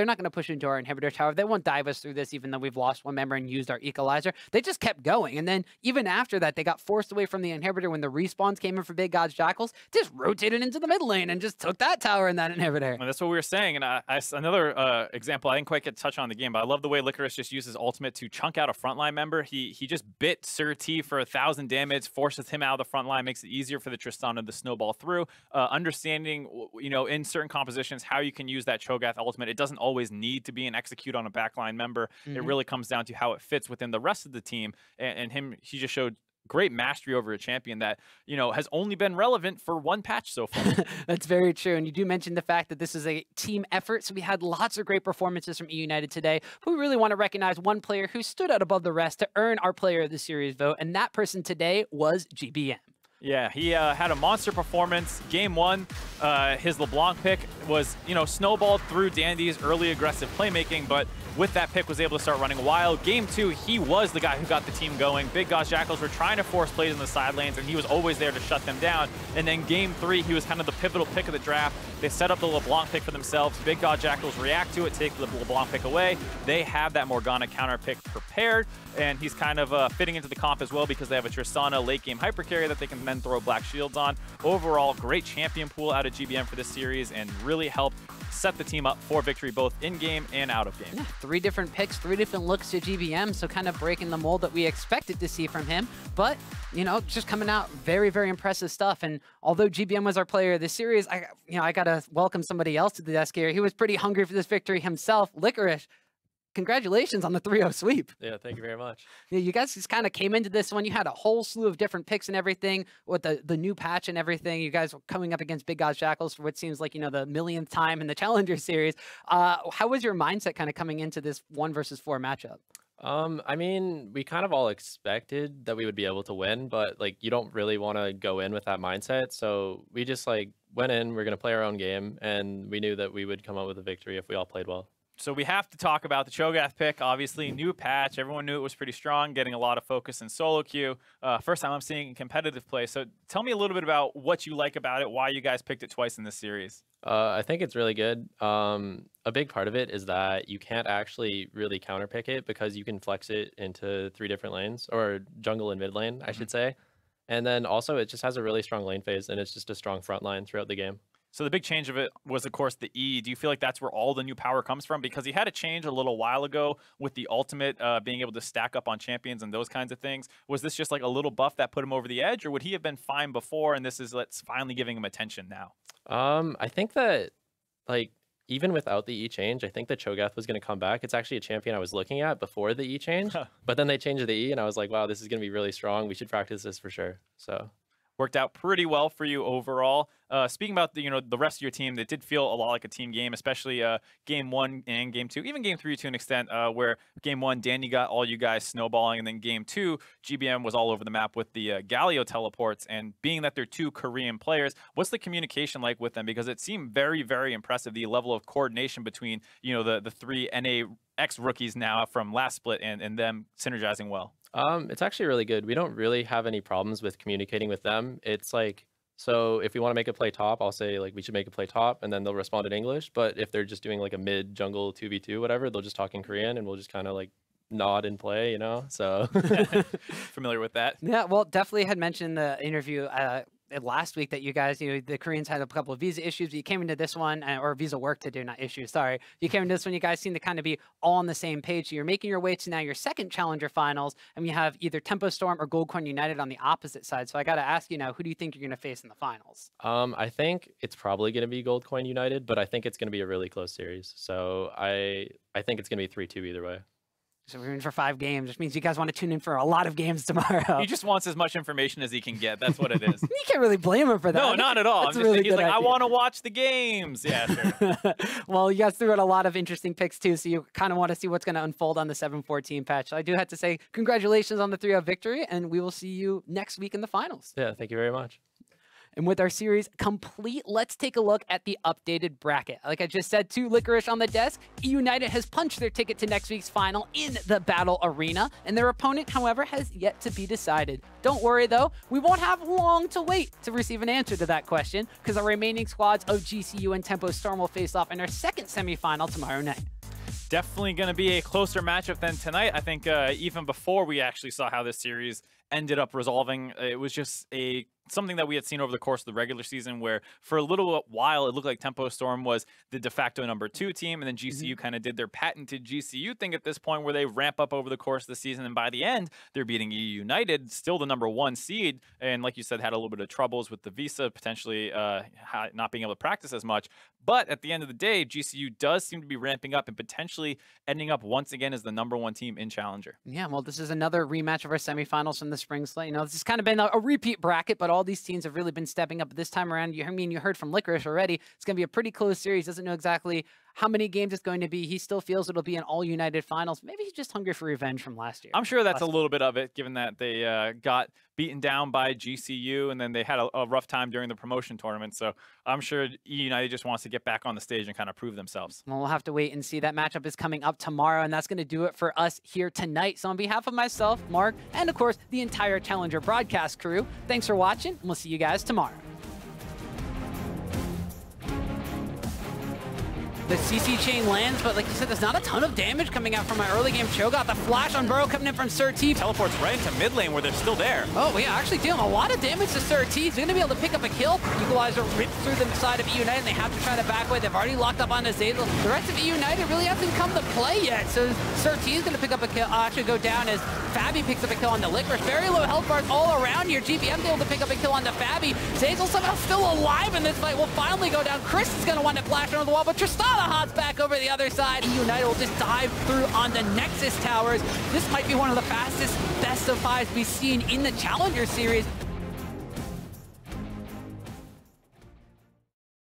not going to push into our inhibitor tower. They won't dive us through this, even though we've lost one member and used our equalizer. They just kept going. And then even after that, they got forced away from the inhibitor when the respawns came in for big Gods Jackals. Just rotated into the mid lane and just took that tower and that inhibitor. And that's what we were saying. And another example, I didn't quite get to touch on the game, but I love the way Licorice just uses ultimate to chunk out a frontline member. He just bit SirT for 1,000 damage, forces him out of the front line, makes it easier for the Tristana to snowball through. Understanding, in certain compositions, how you can use that Cho'Gath ultimate. It doesn't always need to be an execute on a backline member. It really comes down to how it fits within the rest of the team. And he just showed great mastery over a champion that, has only been relevant for one patch so far. That's very true. And you do mention the fact that this is a team effort. So we had lots of great performances from eUnited today. But we really want to recognize one player who stood out above the rest to earn our player of the series vote. And that person today was GBM. Yeah, he had a monster performance. Game 1, his LeBlanc pick was, snowballed through Dandy's early aggressive playmaking, but with that pick was able to start running wild. Game 2, he was the guy who got the team going. Big Gods Jackals were trying to force plays in the side lanes, and he was always there to shut them down. And then Game 3, he was kind of the pivotal pick of the draft. They set up the LeBlanc pick for themselves. Big Gods Jackals react to it, take the LeBlanc pick away. They have that Morgana counter pick prepared, and he's kind of fitting into the comp as well because they have a Tristana late game hyper carry that they can then throw black shields on. Overall, great champion pool out of GBM for this series, and really helped set the team up for victory both in-game and out of game. Yeah, 3 different picks, 3 different looks to GBM, so kind of breaking the mold that we expected to see from him. But, just coming out very, very impressive stuff. And although GBM was our player of the series, I got to welcome somebody else to the desk here. He was pretty hungry for this victory himself. Licorice, congratulations on the 3-0 sweep. Yeah, thank you very much. Yeah, you guys just kind of came into this one. You had a whole slew of different picks and everything with the new patch and everything. You guys were coming up against big Gods Jackals for what seems like, the millionth time in the Challenger Series. How was your mindset kind of coming into this 1 versus 4 matchup? I mean, we kind of all expected that we would be able to win, but you don't really want to go in with that mindset. So we just went in, we're going to play our own game, and we knew that we would come out with a victory if we all played well. So we have to talk about the Cho'Gath pick. Obviously, new patch. Everyone knew it was pretty strong, getting a lot of focus in solo queue. First time I'm seeing competitive play. So tell me a little bit about what you like about it, why you guys picked it twice in this series. I think it's really good. A big part of it is that you can't actually really counterpick it because you can flex it into 3 different lanes, or jungle and mid lane, I should say. And then also it just has a really strong lane phase, and it's just a strong front line throughout the game. So the big change of it was, of course, the E. Do you feel like that's where all the new power comes from? Because he had a change a little while ago with the ultimate being able to stack up on champions and those kinds of things. Was this just like a little buff that put him over the edge, or would he have been fine before and this is let's finally giving him attention now? I think that, like, even without the E change, I think that Cho'Gath was going to come back. It's actually a champion I was looking at before the E change, but then they changed the E and I was like, wow, this is going to be really strong. We should practice this for sure. So worked out pretty well for you overall. Speaking about the rest of your team, it did feel a lot like a team game, especially game 1 and game 2, even game 3 to an extent, where game 1, Danny got all you guys snowballing, and then game 2, GBM was all over the map with the Galio teleports, and being that they're 2 Korean players, what's the communication like with them? Because it seemed very, very impressive, the level of coordination between, the 3 NA ex-rookies now from last split and them synergizing well. It's actually really good. We don't really have any problems with communicating with them. It's like, so if we want to make a play top, I'll say like we should make a play top, and then they'll respond in English. But if they're just doing like a mid jungle 2v2, whatever, they'll just talk in Korean, and we'll just kind of like nod and play, So familiar with that? Yeah, well, definitely had mentioned the interview last week that you guys, the Koreans had a couple of visa issues. You came into this one, or visa work to do, not issues, sorry. You came into this one, you guys seem to kind of be all on the same page. So you're making your way to now your second Challenger Finals, and you have either Tempo Storm or Goldcorn United on the opposite side. So I got to ask you now, who do you think you're going to face in the finals? I think it's probably going to be Goldcorn United, but I think it's going to be a really close series. So I think it's going to be 3-2 either way. So we're in for 5 games, which means you guys want to tune in for a lot of games tomorrow. He just wants as much information as he can get. That's what it is. You can't really blame him for that. No, not at all. That's I'm just really he's like, idea. I want to watch the games. Yeah, sure. Well, you guys threw out a lot of interesting picks too, so you kind of want to see what's going to unfold on the 7-14 patch. So I do have to say congratulations on the 3-0 victory, and we will see you next week in the finals. Yeah, thank you very much. And with our series complete, let's take a look at the updated bracket. Like I just said, 2 Licorice on the desk. eUnited has punched their ticket to next week's final in the battle arena, and their opponent, however, has yet to be decided. Don't worry, though. We won't have long to wait to receive an answer to that question, because our remaining squads of GCU and Tempo Storm will face off in our second semifinal tomorrow night. Definitely going to be a closer matchup than tonight. I think even before we actually saw how this series ended up resolving, it was just something that we had seen over the course of the regular season, where for a little while it looked like Tempo Storm was the de facto #2 team, and then GCU kind of did their patented GCU thing at this point where they ramp up over the course of the season, and by the end they're beating eUnited, still the #1 seed, and like you said, had a little bit of troubles with the visa, potentially not being able to practice as much. But at the end of the day, GCU does seem to be ramping up and potentially ending up once again as the #1 team in Challenger. Yeah, well, this is another rematch of our semifinals from the spring slate. This has kind of been a repeat bracket, but all these teams have really been stepping up this time around. You heard from Licorice already. It's going to be a pretty close series. Doesn't know exactly how many games it's going to be. He still feels it'll be an all-United finals. Maybe he's just hungry for revenge from last year. I'm sure that's a little bit of it, given that they got beaten down by GCU, and then they had a rough time during the promotion tournament. So I'm sure eUnited just wants to get back on the stage and kind of prove themselves. Well, we'll have to wait and see. That matchup is coming up tomorrow, and that's going to do it for us here tonight. So on behalf of myself, Mark, and of course, the entire Challenger broadcast crew, thanks for watching, and we'll see you guys tomorrow. The CC chain lands, but like you said, there's not a ton of damage coming out from my early game Cho'Gath. The flash on Braum coming in from SirT. Teleports right into mid lane where they're still there. Oh, yeah, actually dealing a lot of damage to SirT. He's going to be able to pick up a kill. Equalizer rips through the side of eUnited, and they have to try to back away. They've already locked up onto Zeyzal. The rest of eUnited really hasn't come to play yet, so SirT is going to pick up a kill, actually go down as fabbbyyy picks up a kill on the Licorice. Very low health bars all around here. GBM's able to pick up a kill on the fabbbyyy. Zeyzal somehow still alive in this fight. Will finally go down. Cris is going to want to flash under the wall, but Tristana hops back over the other side. eUnited will just dive through on the Nexus towers. This might be one of the fastest best of 5s we've seen in the Challenger series.